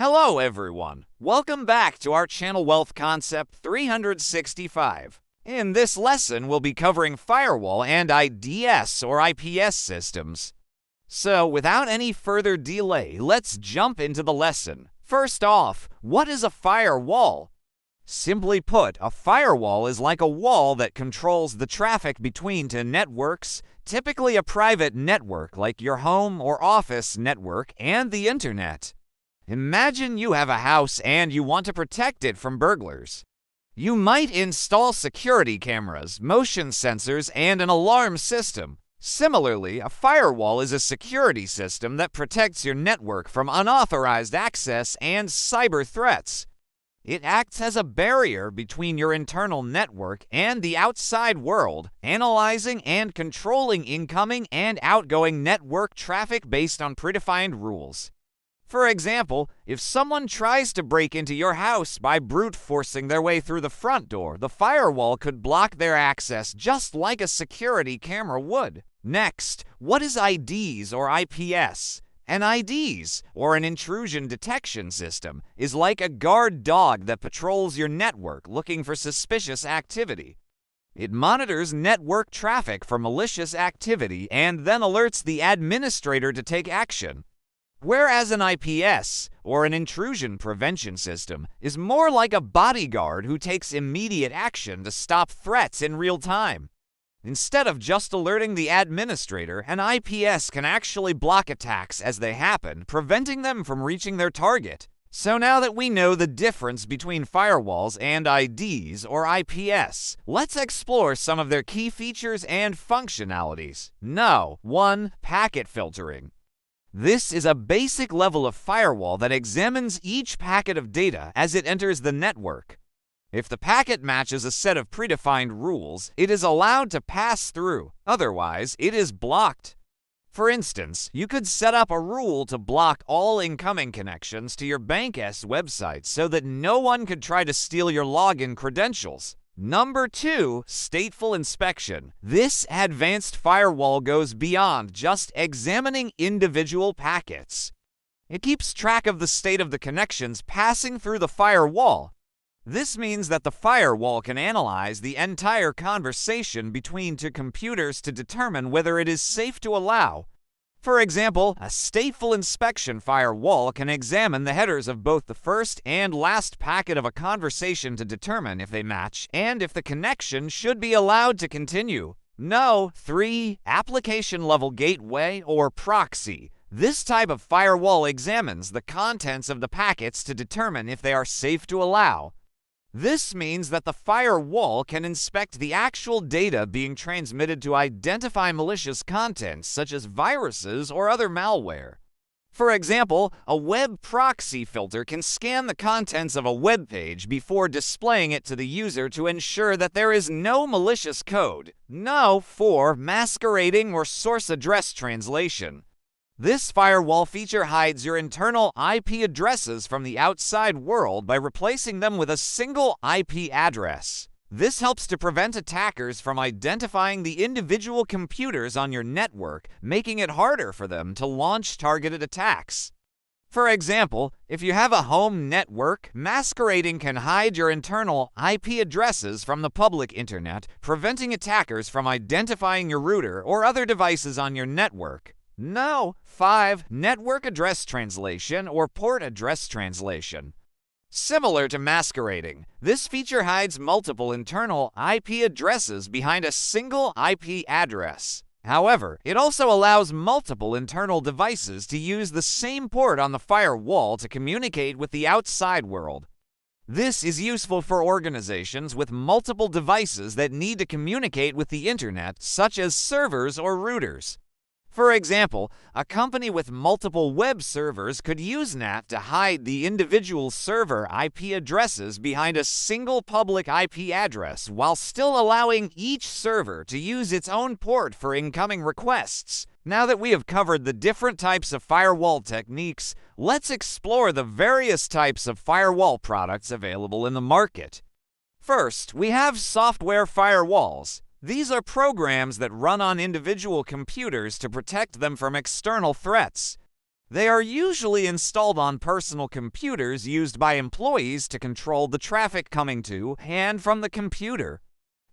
Hello everyone, welcome back to our channel Wealth Concept 365. In this lesson, we'll be covering firewall and IDS or IPS systems. So without any further delay, let's jump into the lesson. First off, what is a firewall? Simply put, a firewall is like a wall that controls the traffic between two networks, typically a private network like your home or office network and the internet. Imagine you have a house and you want to protect it from burglars. You might install security cameras, motion sensors, and an alarm system. Similarly, a firewall is a security system that protects your network from unauthorized access and cyber threats. It acts as a barrier between your internal network and the outside world, analyzing and controlling incoming and outgoing network traffic based on predefined rules. For example, if someone tries to break into your house by brute forcing their way through the front door, the firewall could block their access just like a security camera would. Next, what is IDs or IPS? An IDs, or an Intrusion Detection System, is like a guard dog that patrols your network looking for suspicious activity. It monitors network traffic for malicious activity and then alerts the administrator to take action. Whereas an IPS, or an Intrusion Prevention System, is more like a bodyguard who takes immediate action to stop threats in real time. Instead of just alerting the administrator, an IPS can actually block attacks as they happen, preventing them from reaching their target. So now that we know the difference between firewalls and IDs or IPS, let's explore some of their key features and functionalities. 1. Packet filtering. This is a basic level of firewall that examines each packet of data as it enters the network. If the packet matches a set of predefined rules, it is allowed to pass through. Otherwise, it is blocked. For instance, you could set up a rule to block all incoming connections to your bank's website so that no one could try to steal your login credentials. 2. Stateful inspection. This advanced firewall goes beyond just examining individual packets. It keeps track of the state of the connections passing through the firewall. This means that the firewall can analyze the entire conversation between two computers to determine whether it is safe to allow. For example, a stateful inspection firewall can examine the headers of both the first and last packet of a conversation to determine if they match and if the connection should be allowed to continue. 3. Application level gateway or proxy. This type of firewall examines the contents of the packets to determine if they are safe to allow. This means that the firewall can inspect the actual data being transmitted to identify malicious content such as viruses or other malware. For example, a web proxy filter can scan the contents of a web page before displaying it to the user to ensure that there is no malicious code. 4. Masquerading or source address translation. This firewall feature hides your internal IP addresses from the outside world by replacing them with a single IP address. This helps to prevent attackers from identifying the individual computers on your network, making it harder for them to launch targeted attacks. For example, if you have a home network, masquerading can hide your internal IP addresses from the public internet, preventing attackers from identifying your router or other devices on your network. 5. Network address translation or port address translation. Similar to masquerading, this feature hides multiple internal IP addresses behind a single IP address. However, it also allows multiple internal devices to use the same port on the firewall to communicate with the outside world. This is useful for organizations with multiple devices that need to communicate with the internet, such as servers or routers. For example, a company with multiple web servers could use NAT to hide the individual server IP addresses behind a single public IP address while still allowing each server to use its own port for incoming requests. Now that we have covered the different types of firewall techniques, let's explore the various types of firewall products available in the market. First, we have software firewalls. These are programs that run on individual computers to protect them from external threats. They are usually installed on personal computers used by employees to control the traffic coming to and from the computer.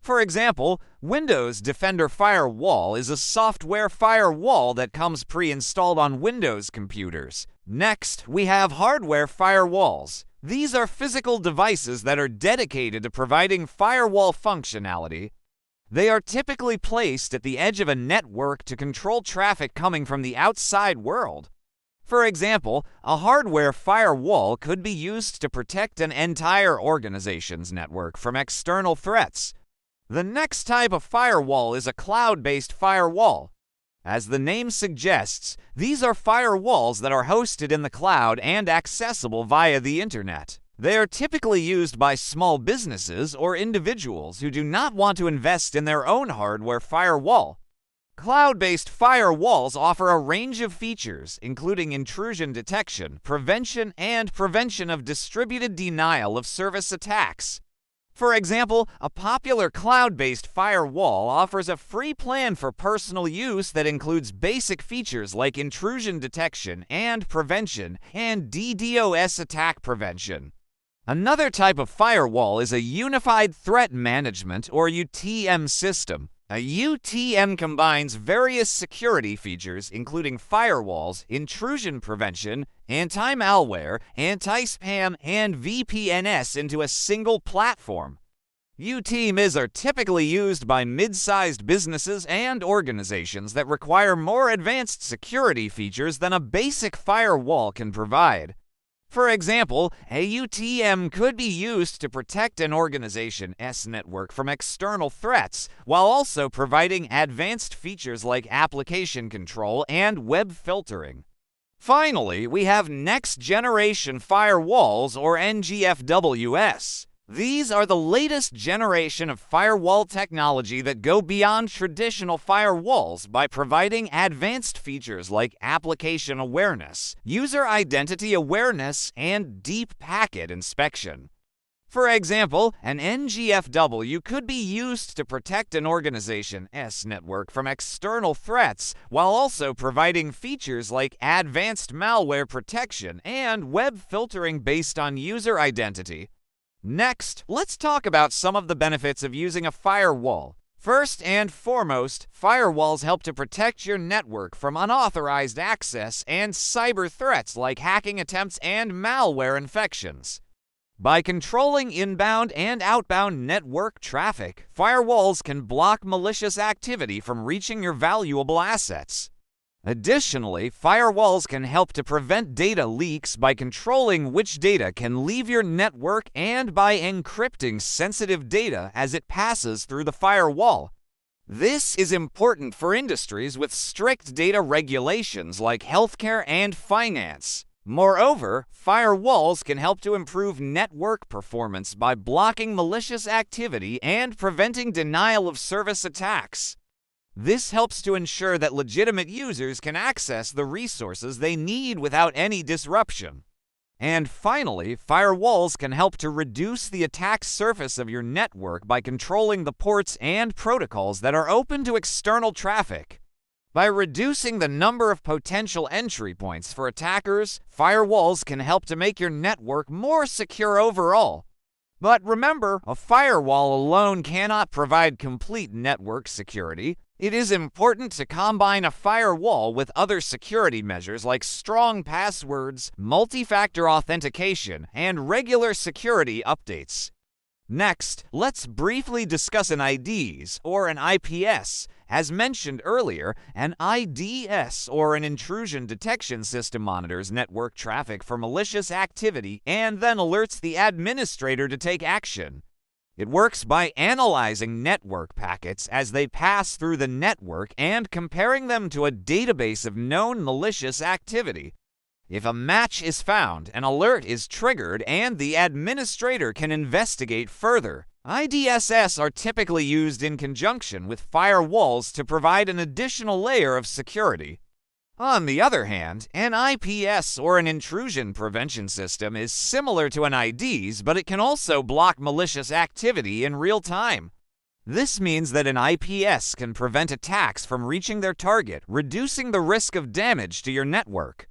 For example, Windows Defender Firewall is a software firewall that comes pre-installed on Windows computers. Next, we have hardware firewalls. These are physical devices that are dedicated to providing firewall functionality. They are typically placed at the edge of a network to control traffic coming from the outside world. For example, a hardware firewall could be used to protect an entire organization's network from external threats. The next type of firewall is a cloud-based firewall. As the name suggests, these are firewalls that are hosted in the cloud and accessible via the internet. They are typically used by small businesses or individuals who do not want to invest in their own hardware firewall. Cloud-based firewalls offer a range of features, including intrusion detection, prevention, and prevention of distributed denial of service attacks. For example, a popular cloud-based firewall offers a free plan for personal use that includes basic features like intrusion detection and prevention and DDoS attack prevention. Another type of firewall is a Unified Threat Management or UTM system. A UTM combines various security features including firewalls, intrusion prevention, anti-malware, anti-spam, and VPNs into a single platform. UTMs are typically used by mid-sized businesses and organizations that require more advanced security features than a basic firewall can provide. For example, a UTM could be used to protect an organization's network from external threats, while also providing advanced features like application control and web filtering. Finally, we have next-generation firewalls, or NGFWs. These are the latest generation of firewall technology that go beyond traditional firewalls by providing advanced features like application awareness, user identity awareness, and deep packet inspection. For example, an NGFW could be used to protect an organization's network from external threats while also providing features like advanced malware protection and web filtering based on user identity. Next, let's talk about some of the benefits of using a firewall. First and foremost, firewalls help to protect your network from unauthorized access and cyber threats like hacking attempts and malware infections. By controlling inbound and outbound network traffic, firewalls can block malicious activity from reaching your valuable assets. Additionally, firewalls can help to prevent data leaks by controlling which data can leave your network and by encrypting sensitive data as it passes through the firewall. This is important for industries with strict data regulations like healthcare and finance. Moreover, firewalls can help to improve network performance by blocking malicious activity and preventing denial of service attacks. This helps to ensure that legitimate users can access the resources they need without any disruption. And finally, firewalls can help to reduce the attack surface of your network by controlling the ports and protocols that are open to external traffic. By reducing the number of potential entry points for attackers, firewalls can help to make your network more secure overall. But remember, a firewall alone cannot provide complete network security. It is important to combine a firewall with other security measures like strong passwords, multi-factor authentication, and regular security updates. Next, let's briefly discuss an IDS, or an IPS. As mentioned earlier, an IDS, or an Intrusion Detection System, monitors network traffic for malicious activity and then alerts the administrator to take action. It works by analyzing network packets as they pass through the network and comparing them to a database of known malicious activity. If a match is found, an alert is triggered and the administrator can investigate further. IDSs are typically used in conjunction with firewalls to provide an additional layer of security. On the other hand, an IPS, or an Intrusion Prevention System, is similar to an IDS, but it can also block malicious activity in real time. This means that an IPS can prevent attacks from reaching their target, reducing the risk of damage to your network.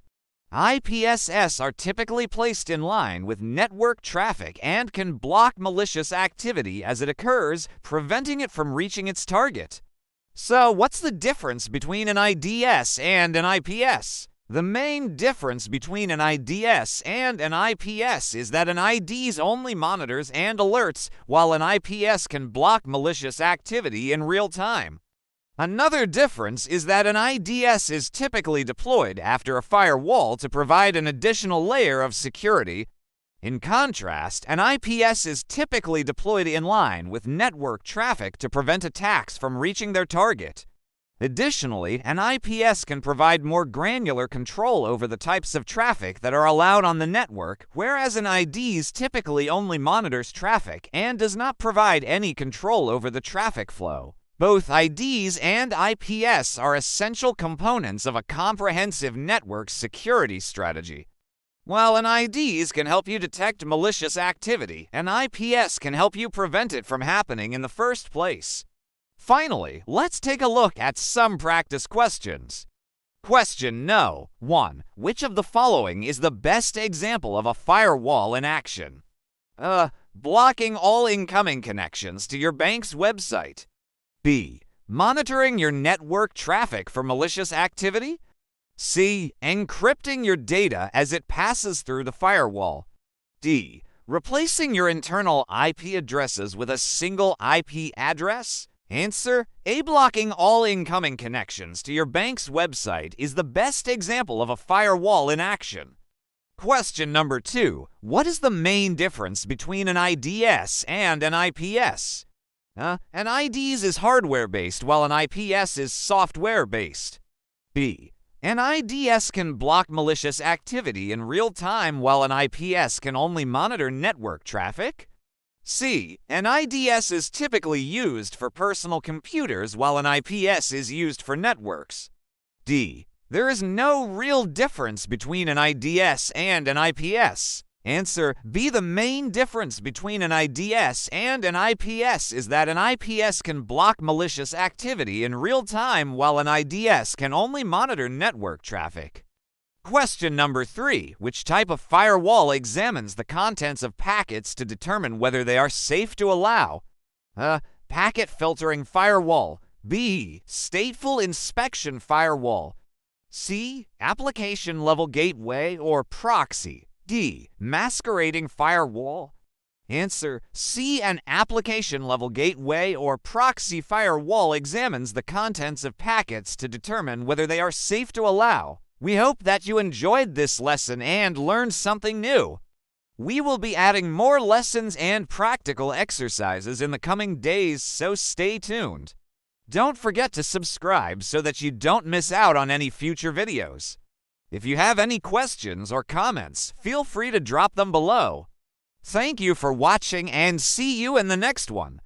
IPSS are typically placed in line with network traffic and can block malicious activity as it occurs, preventing it from reaching its target. So, what's the difference between an IDS and an IPS? The main difference between an IDS and an IPS is that an IDS only monitors and alerts, while an IPS can block malicious activity in real time. Another difference is that an IDS is typically deployed after a firewall to provide an additional layer of security. In contrast, an IPS is typically deployed in line with network traffic to prevent attacks from reaching their target. Additionally, an IPS can provide more granular control over the types of traffic that are allowed on the network, whereas an IDS typically only monitors traffic and does not provide any control over the traffic flow. Both IDS and IPS are essential components of a comprehensive network security strategy. While an IDS can help you detect malicious activity, an IPS can help you prevent it from happening in the first place. Finally, let's take a look at some practice questions. Question No. 1. Which of the following is the best example of a firewall in action? Blocking all incoming connections to your bank's website. B. Monitoring your network traffic for malicious activity. C. Encrypting your data as it passes through the firewall. D. Replacing your internal IP addresses with a single IP address. Answer: A. Blocking all incoming connections to your bank's website is the best example of a firewall in action. Question number 2. What is the main difference between an IDS and an IPS? An IDS is hardware-based while an IPS is software-based. B. An IDS can block malicious activity in real time while an IPS can only monitor network traffic. C. An IDS is typically used for personal computers while an IPS is used for networks. D. There is no real difference between an IDS and an IPS. Answer: B. The main difference between an IDS and an IPS is that an IPS can block malicious activity in real time while an IDS can only monitor network traffic. Question number 3. Which type of firewall examines the contents of packets to determine whether they are safe to allow? Packet filtering firewall. B. Stateful inspection firewall. C. Application level gateway or proxy. D. Masquerading firewall. Answer: C. An application level gateway or proxy firewall examines the contents of packets to determine whether they are safe to allow. We hope that you enjoyed this lesson and learned something new. We will be adding more lessons and practical exercises in the coming days, so stay tuned. Don't forget to subscribe so that you don't miss out on any future videos. If you have any questions or comments, feel free to drop them below. Thank you for watching and see you in the next one.